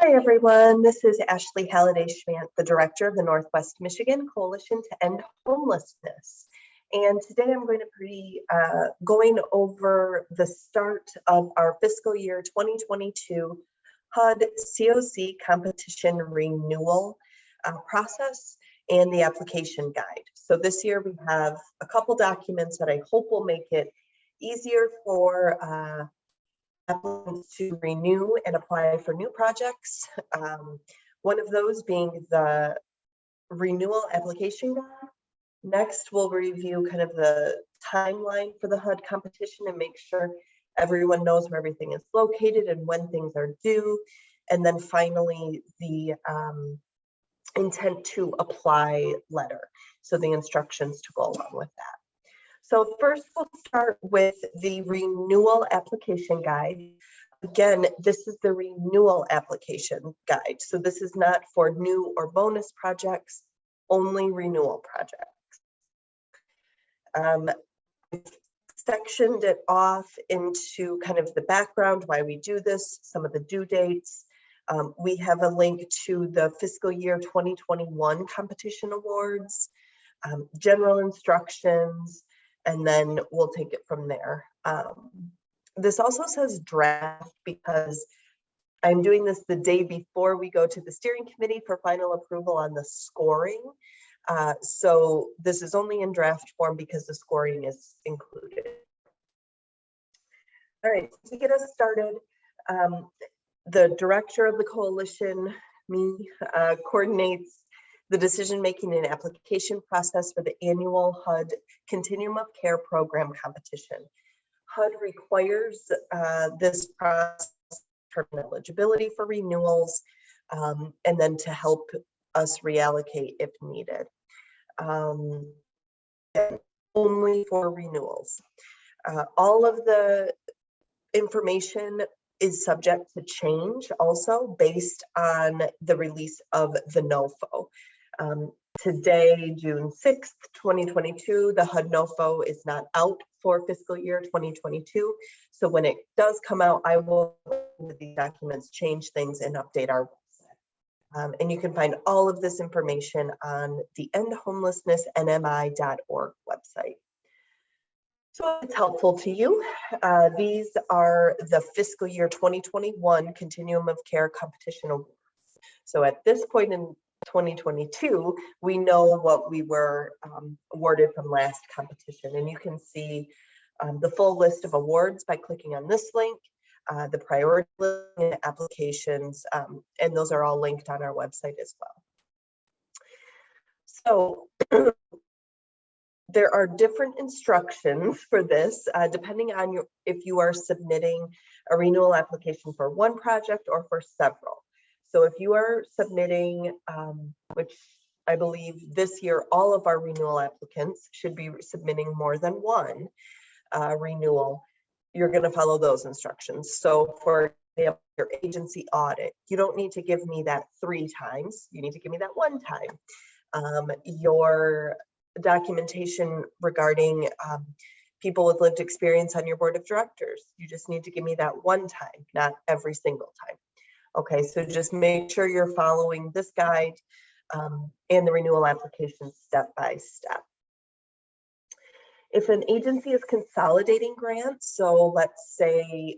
Hi everyone, this is Ashley Halliday-Schmant, the Director of the Northwest Michigan Coalition to End Homelessness. And today I'm going to be going over the start of our fiscal year 2022 HUD CoC competition renewal process and the application guide. So this year we have a couple documents that I hope will make it easier for applicants to renew and apply for new projects. One of those being the renewal application guide. Next, we'll review kind of the timeline for the HUD competition and make sure everyone knows where everything is located and when things are due. And then finally, the intent to apply letter. So the instructions to go along with that. So first we'll start with the renewal application guide. Again, this is the renewal application guide. So this is not for new or bonus projects, only renewal projects. I've sectioned it off into kind of the background, why we do this, some of the due dates. We have a link to the fiscal year 2021 competition awards, general instructions, and then we'll take it from there. This also says draft because I'm doing this the day before we go to the steering committee for final approval on the scoring. So this is only in draft form because the scoring is included. All right, to get us started, the director of the coalition, me, coordinates the decision-making and application process for the annual HUD Continuum of Care Program competition. HUD requires this process for eligibility for renewals and then to help us reallocate if needed. Only for renewals. All of the information is subject to change also based on the release of the NOFO. Today, June 6th, 2022, the HUD NOFO is not out for fiscal year 2022. So when it does come out, I will, with these documents, change things and update our website. And you can find all of this information on the endhomelessnessnmi.org website. So if it's helpful to you, these are the fiscal year 2021 Continuum of Care Competition Awards. So at this point in 2022, we know what we were awarded from last competition, and you can see the full list of awards by clicking on this link, the priority list, applications, and those are all linked on our website as well. So there are different instructions for this, depending on if you are submitting a renewal application for one project or for several. So if you are submitting, which I believe this year, all of our renewal applicants should be submitting more than one renewal, you're going to follow those instructions. So for example, your agency audit, you don't need to give me that 3 times. You need to give me that 1 time. Your documentation regarding people with lived experience on your board of directors, you just need to give me that 1 time, not every single time. Okay, so just make sure you're following this guide and the renewal application step by step. If an agency is consolidating grants, so let's say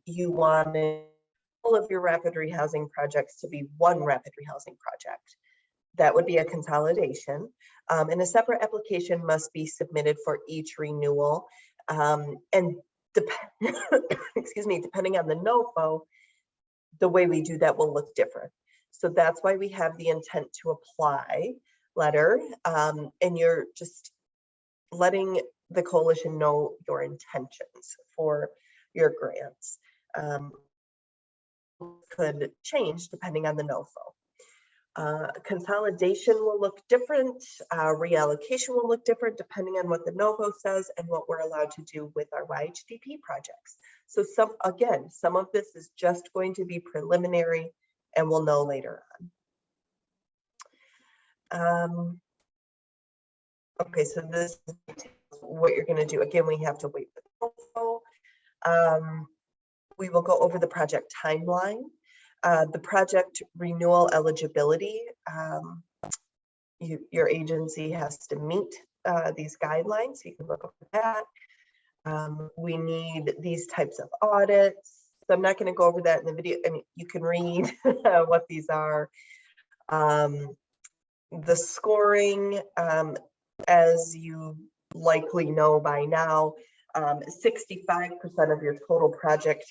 you wanted all of your rapid rehousing projects to be one rapid rehousing project, that would be a consolidation. And a separate application must be submitted for each renewal. And excuse me, depending on the NOFO, the way we do that will look different. So that's why we have the intent to apply letter, and you're just letting the coalition know your intentions for your grants. Could change depending on the NOFO. Consolidation will look different, reallocation will look different depending on what the NOFO says and what we're allowed to do with our YHDP projects. So some of this is just going to be preliminary and we'll know later on. Okay, so this is what you're going to do. Again, we have to wait for the NOFO. We will go over the project timeline. The project renewal eligibility, your agency has to meet these guidelines. You can look over that. We need these types of audits. So I'm not going to go over that in the video. I mean, you can read what these are. The scoring, as you likely know by now, 65% of your total project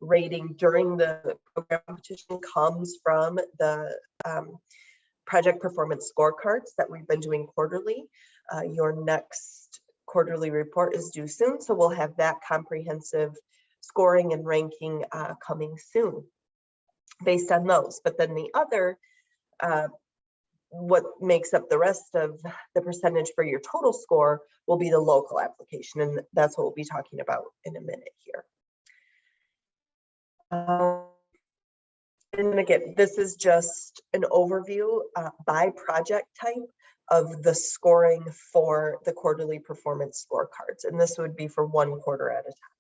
rating during the program competition comes from the project performance scorecards that we've been doing quarterly. Your next quarterly report is due soon, so we'll have that comprehensive scoring and ranking coming soon based on those. But then the other, what makes up the rest of the percentage for your total score will be the local application, and that's what we'll be talking about in a minute here. And again, this is just an overview by project type of the scoring for the quarterly performance scorecards, and this would be for 1 quarter at a time.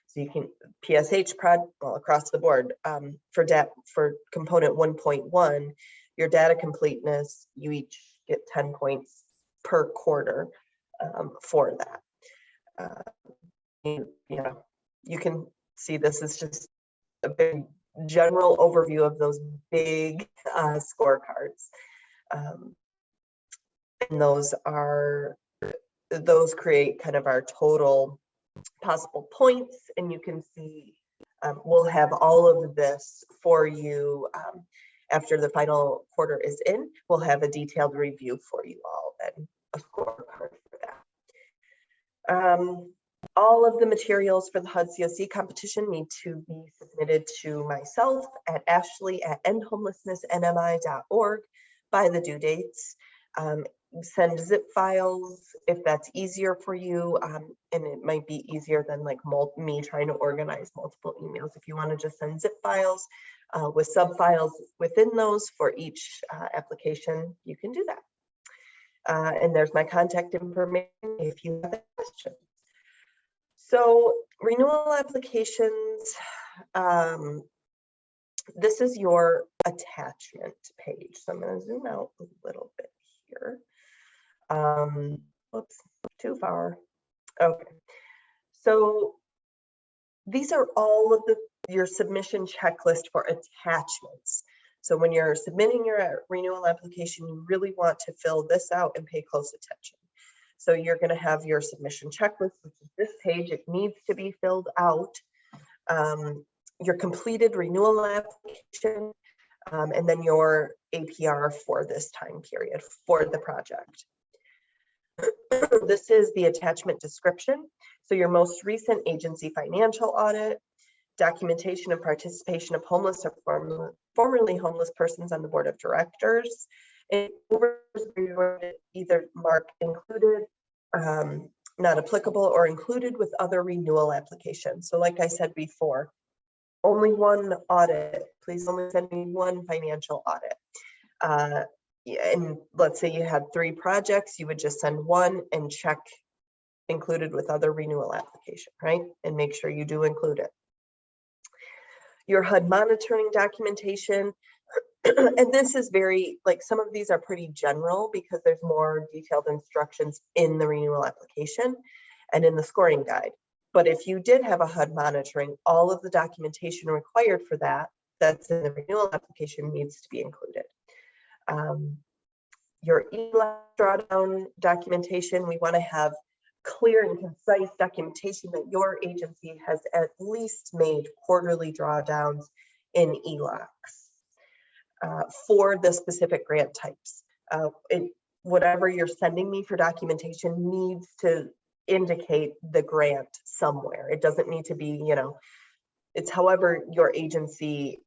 So you can PSH well, across the board for component 1.1, your data completeness, you each get 10 points per quarter for that. You know, you can see this is just a big general overview of those big scorecards. And those create kind of our total possible points, and you can see we'll have all of this for you after the final quarter is in. We'll have a detailed review for you all and a scorecard for that. All of the materials for the HUD CoC competition need to be submitted to myself at ashley@endhomelessnessnmi.org by the due dates. Send zip files if that's easier for you, and it might be easier than like me trying to organize multiple emails. If you want to just send zip files with sub files within those for each application, you can do that. And there's my contact information if you have questions. So renewal applications, this is your attachment page. So I'm going to zoom out a little bit here. Oops, too far. Okay. So these are all of your submission checklist for attachments. So when you're submitting your renewal application, you really want to fill this out and pay close attention. So you're going to have your submission checklist, which is this page. It needs to be filled out. Your completed renewal application, and then your APR for this time period for the project. This is the attachment description. So your most recent agency financial audit, documentation of participation of homeless or formerly homeless persons on the board of directors, and either mark included, not applicable, or included with other renewal applications. So like I said before, only one audit. Please only send me one financial audit. And let's say you had 3 projects, you would just send one and check included with other renewal application, right? And make sure you do include it. Your HUD monitoring documentation, and this is very, like, some of these are pretty general because there's more detailed instructions in the renewal application and in the scoring guide. But if you did have a HUD monitoring, all of the documentation required for that, that's in the renewal application, needs to be included. Your ELAC drawdown documentation, we want to have clear and concise documentation that your agency has at least made quarterly drawdowns in ELACs for the specific grant types. Whatever you're sending me for documentation needs to indicate the grant somewhere. It doesn't need to be, you know, it's however your agency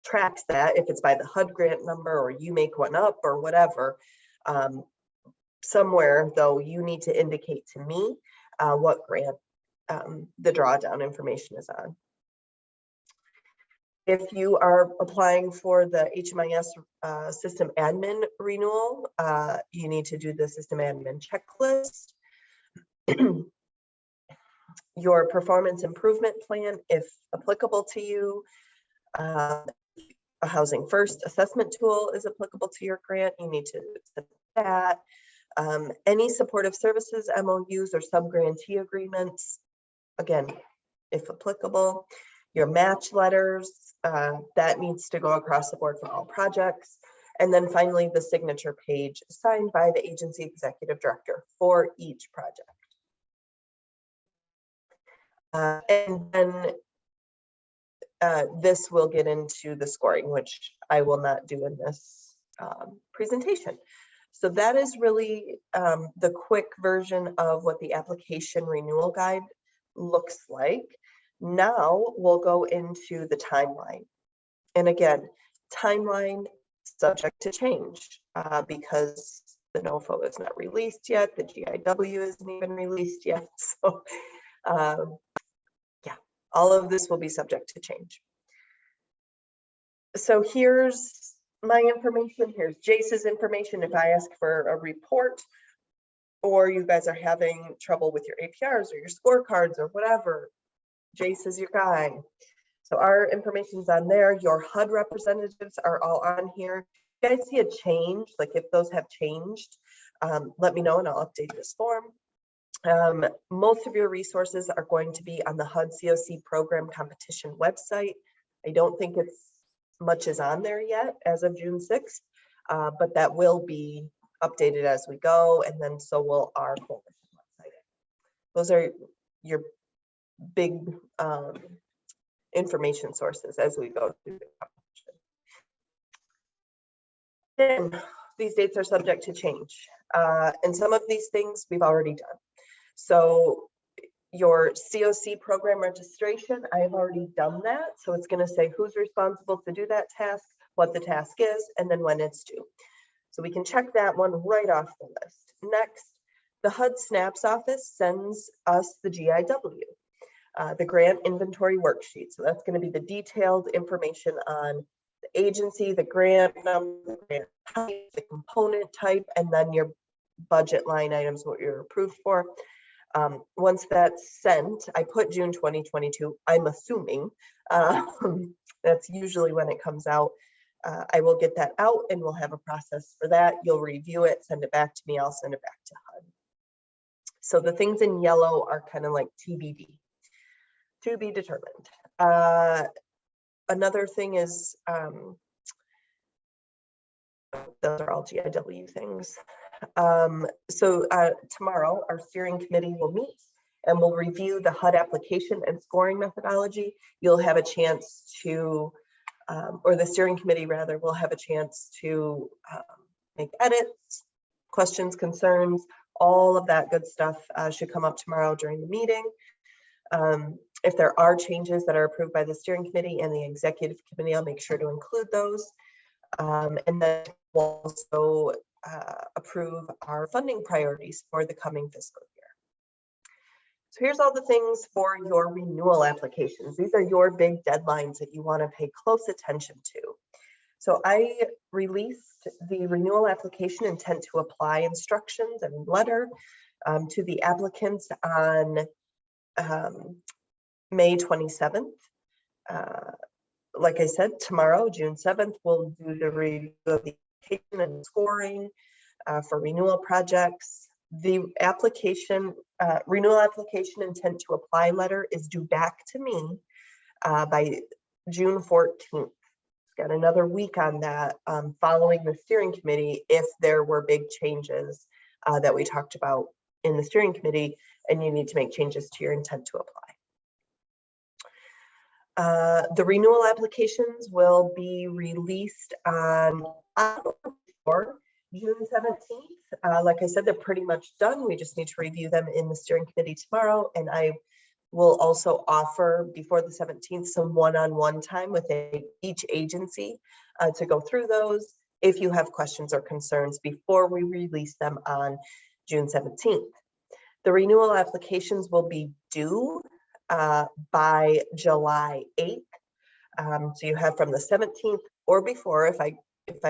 tracks that, if it's by the HUD grant number or you make one up or whatever. Somewhere though, you need to indicate to me what grant the drawdown information is on. If you are applying for the HMIS system admin renewal, you need to do the system admin checklist. Your performance improvement plan, if applicable to you, A Housing First assessment tool is applicable to your grant. You need to accept that. Any supportive services, MOUs, or sub-grantee agreements, again, if applicable. Your match letters, that needs to go across the board for all projects. And then finally, the signature page signed by the agency executive director for each project. And then this will get into the scoring, which I will not do in this presentation. So that is really the quick version of what the application renewal guide looks like. Now we'll go into the timeline. And again, timeline subject to change because the NOFO is not released yet. The GIW isn't even released yet. So yeah, all of this will be subject to change. So here's my information. Here's Jace's information. If I ask for a report or you guys are having trouble with your APRs or your scorecards or whatever, Jace is your guy. So our information's on there. Your HUD representatives are all on here. If you guys see a change, like if those have changed, let me know and I'll update this form. Most of your resources are going to be on the HUD CoC program competition website. I don't think it's much is on there yet as of June 6th, but that will be updated as we go, and then so will our coalition website. Those are your big information sources as we go through the competition. Then these dates are subject to change, and some of these things we've already done. So your CoC program registration, I have already done that. So it's going to say who's responsible to do that task, what the task is, and then when it's due. So we can check that one right off the list. Next, the HUD SNAPS office sends us the GIW, the grant inventory worksheet. So that's going to be the detailed information on the agency, the grant number, the grant type, the component type, and then your budget line items, what you're approved for. Once that's sent, I put June 2022, I'm assuming that's usually when it comes out. I will get that out and we'll have a process for that. You'll review it, send it back to me, I'll send it back to HUD. So the things in yellow are kind of like TBD, to be determined. Another thing is, those are all GIW things. So tomorrow our steering committee will meet and we'll review the HUD application and scoring methodology. You'll have a chance to, or the steering committee rather, will have a chance to make edits, questions, concerns, all of that good stuff should come up tomorrow during the meeting. If there are changes that are approved by the steering committee and the executive committee, I'll make sure to include those. And then we'll also approve our funding priorities for the coming fiscal year. So here's all the things for your renewal applications. These are your big deadlines that you want to pay close attention to. So I released the renewal application intent to apply instructions and letter to the applicants on May 27th. Like I said, tomorrow, June 7th, we'll do the review of the application and scoring for renewal projects. The application, renewal application intent to apply letter is due back to me by June 14th. Got another week on that following the steering committee if there were big changes that we talked about in the steering committee and you need to make changes to your intent to apply. The renewal applications will be released on June 17th. Like I said, they're pretty much done. We just need to review them in the steering committee tomorrow. And I will also offer before the 17th some one-on-one time with each agency to go through those if you have questions or concerns before we release them on June 17th. The renewal applications will be due by July 8th. So you have from the 17th or before, if I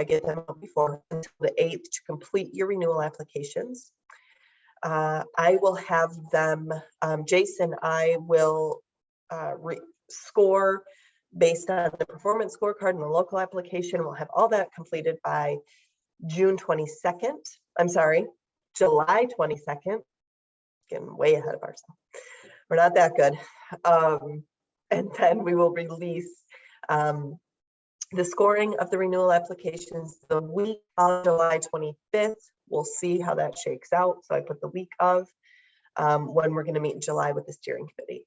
get them before, until the 8th to complete your renewal applications. I will have them, Jason, I will score based on the performance scorecard and the local application. We'll have all that completed by June 22nd. I'm sorry, July 22nd. Getting way ahead of ourselves. We're not that good. And then we will release the scoring of the renewal applications the week of July 25th. We'll see how that shakes out. So I put the week of when we're going to meet in July with the steering committee.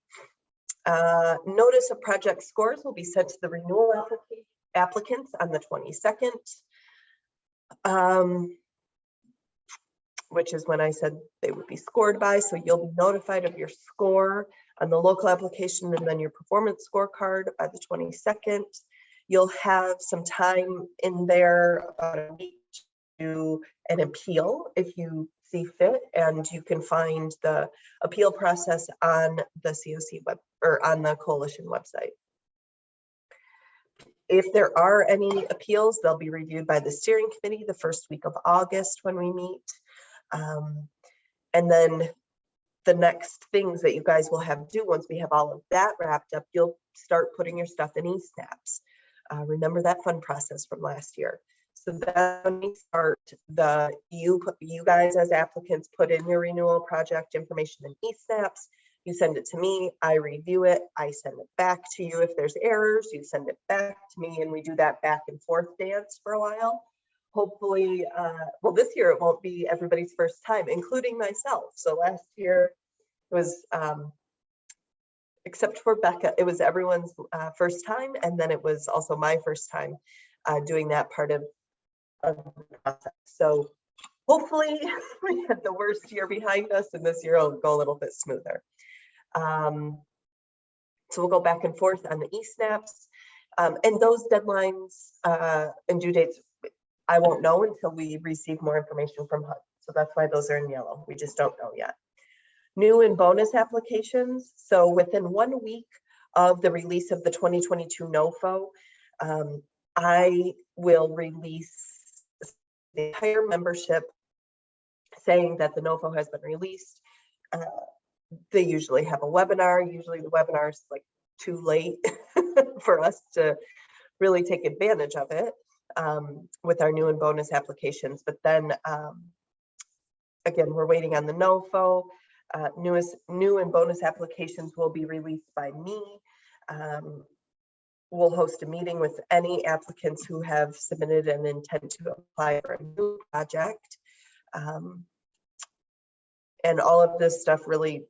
Notice of project scores will be sent to the renewal applicants on the 22nd, which is when I said they would be scored by. So you'll be notified of your score on the local application and then your performance scorecard by the 22nd. You'll have some time in there, about a week, to do an appeal if you see fit, and you can find the appeal process on the CoC web or on the coalition website. If there are any appeals, they'll be reviewed by the steering committee the first week of August when we meet. And then the next things that you guys will have to do once we have all of that wrapped up, you'll start putting your stuff in eSnaps. Remember that fun process from last year. So that when we start, you guys as applicants put in your renewal project information in eSnaps. You send it to me, I review it, I send it back to you. If there's errors, you send it back to me, and we do that back and forth dance for a while. Hopefully, well, this year it won't be everybody's first time, including myself. So last year it was, except for Becca, it was everyone's first time, and then it was also my first time doing that part of the process. So hopefully we had the worst year behind us, and this year will go a little bit smoother. So we'll go back and forth on the eSnaps, and those deadlines and due dates, I won't know until we receive more information from HUD. So that's why those are in yellow. We just don't know yet. New and bonus applications. So within 1 week of the release of the 2022 NOFO, I will release the entire membership saying that the NOFO has been released. They usually have a webinar. Usually the webinar is like too late for us to really take advantage of it with our new and bonus applications. But then again, we're waiting on the NOFO. New and bonus applications will be released by me. We'll host a meeting with any applicants who have submitted an intent to apply for a new project. And all of this stuff really,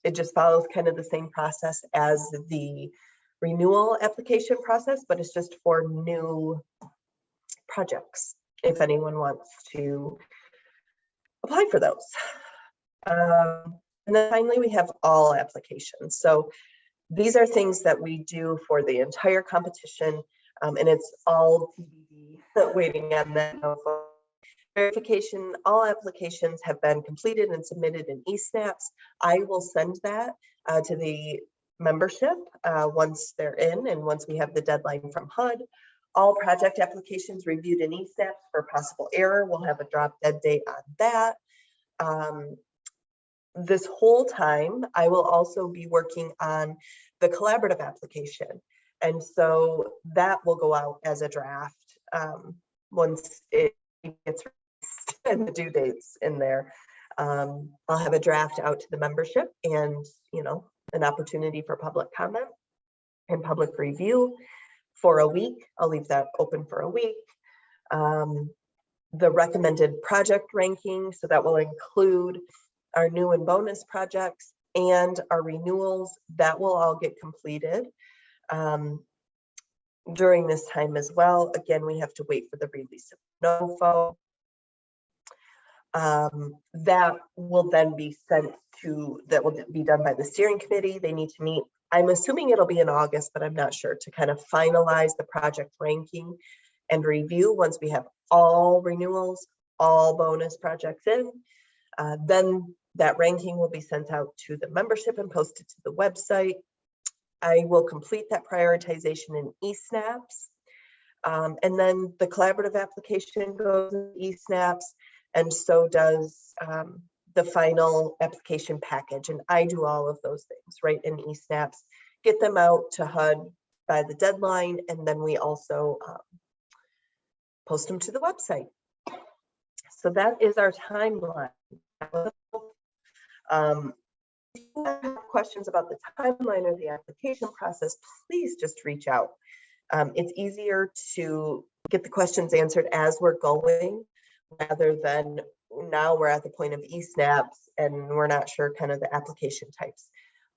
it just follows kind of the same process as the renewal application process, but it's just for new projects, if anyone wants to apply for those. And then finally, we have all applications. So these are things that we do for the entire competition, and it's all TBD, waiting on that verification. All applications have been completed and submitted in eSnaps. I will send that to the membership once they're in and once we have the deadline from HUD. All project applications reviewed in eSnaps for possible error. We'll have a drop dead date on that. This whole time, I will also be working on the collaborative application. And so that will go out as a draft once it gets released and the due dates in there. I'll have a draft out to the membership and, an opportunity for public comment and public review for a week. I'll leave that open for a week. The recommended project ranking, so that will include our new and bonus projects and our renewals, that will all get completed during this time as well. Again, we have to wait for the release of NOFO. That will then be sent to, that will be done by the steering committee. They need to meet, I'm assuming it'll be in August, but I'm not sure, to kind of finalize the project ranking and review. Once we have all renewals, all bonus projects in, then that ranking will be sent out to the membership and posted to the website. I will complete that prioritization in eSnaps. And then the collaborative application goes in eSnaps, and so does the final application package. And I do all of those things right in eSnaps, get them out to HUD by the deadline, and then we also post them to the website. So that is our timeline. If you have questions about the timeline or the application process, please just reach out. It's easier to get the questions answered as we're going, rather than now we're at the point of e-snaps and we're not sure kind of the application types.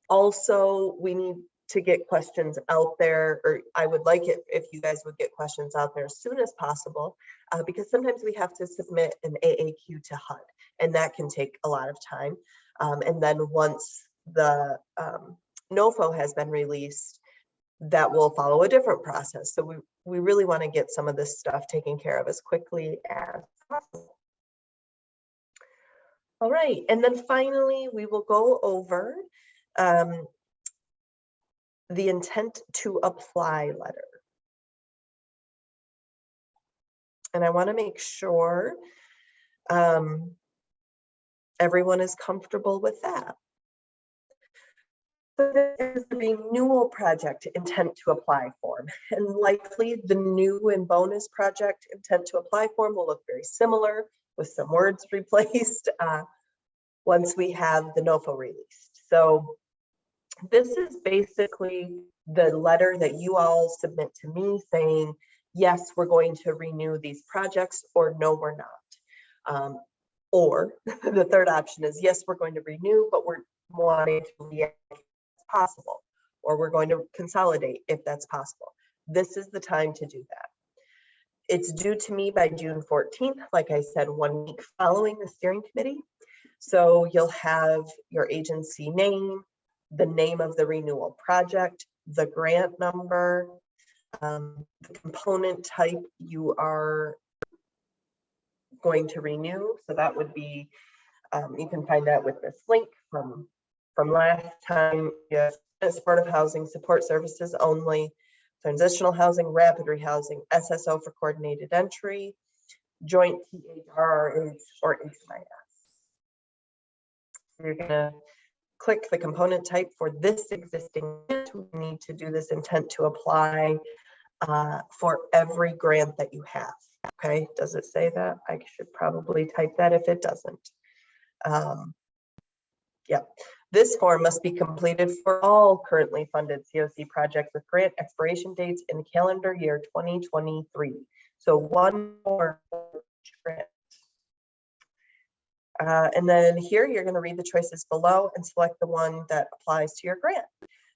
Also, we need to get questions out there, or I would like it if you guys would get questions out there as soon as possible, because sometimes we have to submit an AAQ to HUD, and that can take a lot of time. And then once the NOFO has been released, that will follow a different process. So we really want to get some of this stuff taken care of as quickly as possible. All right, and then finally, we will go over the intent to apply letter. And I want to make sure everyone is comfortable with that. So this is the renewal project intent to apply form, and likely the new and bonus project intent to apply form will look very similar with some words replaced once we have the NOFO released. So this is basically the letter that you all submit to me saying, yes, we're going to renew these projects, or no, we're not. Or the third option is, yes, we're going to renew, but we're wanting to reallocate if it's possible, or we're going to consolidate if that's possible. This is the time to do that. It's due to me by June 14th, like I said, 1 week following the steering committee. So you'll have your agency name, the name of the renewal project, the grant number, the component type you are going to renew. So that would be, you can find that with this link from last time. Yes, supportive housing, support services only, transitional housing, rapid rehousing, SSO for coordinated entry, joint THR or HMIS. You're gonna click the component type for this existing grant. We need to do this intent to apply for every grant that you have. Okay, does it say that? I should probably type that if it doesn't. Yeah, this form must be completed for all currently funded CoC projects with grant expiration dates in the calendar year 2023. So one more grant. And then here you're going to read the choices below and select the one that applies to your grant.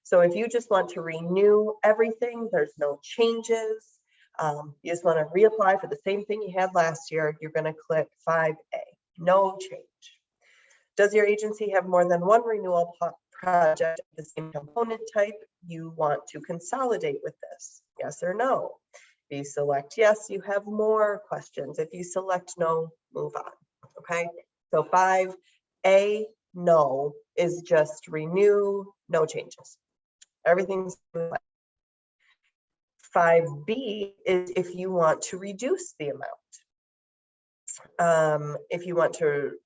So if you just want to renew everything, there's no changes. You just want to reapply for the same thing you had last year, you're going to click 5A, no change. Does your agency have more than one renewal project of the same component type you want to consolidate with this? Yes or no? If you select yes, you have more questions. If you select no, move on. Okay, so 5A, no, is just renew, no changes. Everything's 5B is if you want to reduce the amount. If you want to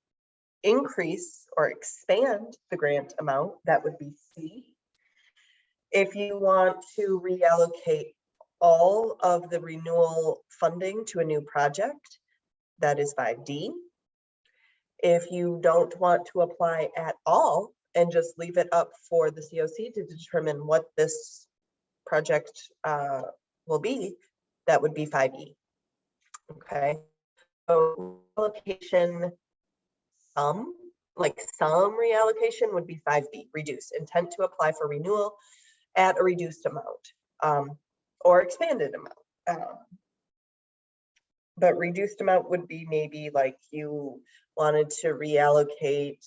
increase or expand the grant amount, that would be C. If you want to reallocate all of the renewal funding to a new project, that is 5D. If you don't want to apply at all and just leave it up for the CoC to determine what this project will be, that would be 5E. Okay, so reallocation, some reallocation would be 5B, reduce, intent to apply for renewal at a reduced amount or expanded amount. But reduced amount would be maybe like you wanted to reallocate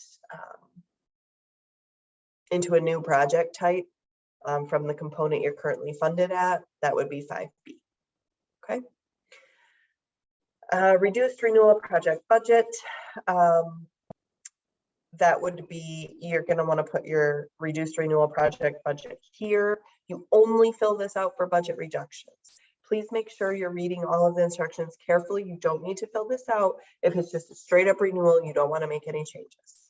into a new project type from the component you're currently funded at, that would be 5B. Okay. Reduced renewal project budget. That would be, you're going to want to put your reduced renewal project budget here. You only fill this out for budget reductions. Please make sure you're reading all of the instructions carefully. You don't need to fill this out if it's just a straight up renewal. You don't want to make any changes.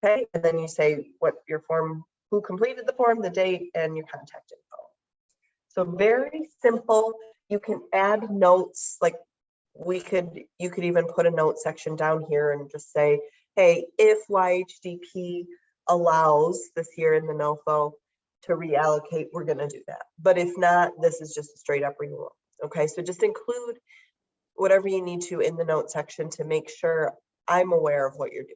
Okay, and then you say what your form, who completed the form, the date, and your contact info. So very simple. You can add notes, like you could even put a note section down here and just say, hey, if YHDP allows this year in the NOFO to reallocate, we're going to do that. But if not, this is just a straight up renewal. Okay, so just include whatever you need to in the note section to make sure I'm aware of what you're doing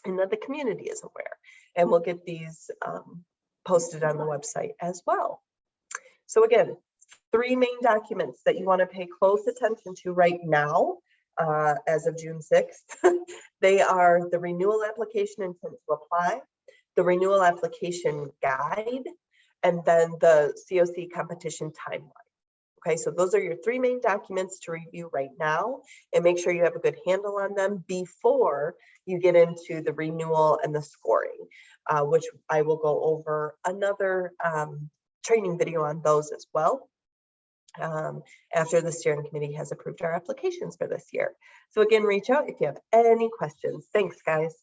and that the community is aware. And we'll get these posted on the website as well. So again, 3 main documents that you want to pay close attention to right now, as of June 6th. They are the renewal application intent to apply, the renewal application guide, and then the CoC competition timeline. Okay, so those are your 3 main documents to review right now, and make sure you have a good handle on them before you get into the renewal and the scoring, which I will go over another training video on those as well, after the steering committee has approved our applications for this year. So again, reach out if you have any questions. Thanks, guys.